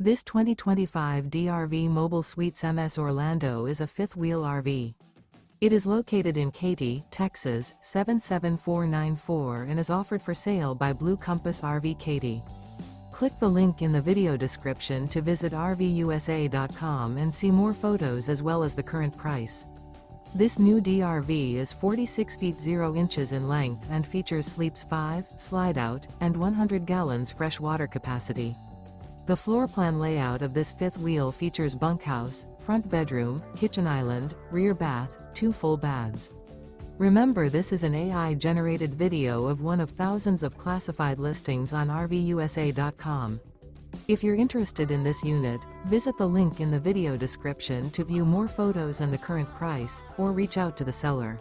This 2025 DRV Mobile Suites MS Orlando is a fifth-wheel RV. It is located in Katy, Texas, 77494 and is offered for sale by Blue Compass RV Katy. Click the link in the video description to visit RVUSA.com and see more photos as well as the current price. This new DRV is 46 feet 0 inches in length and features sleeps 5, slide-out, and 100 gallons fresh water capacity. The floor plan layout of this fifth wheel features bunkhouse, front bedroom, kitchen island, rear bath, 2 full baths. Remember, this is an AI-generated video of one of thousands of classified listings on RVUSA.com. If you're interested in this unit, visit the link in the video description to view more photos and the current price, or reach out to the seller.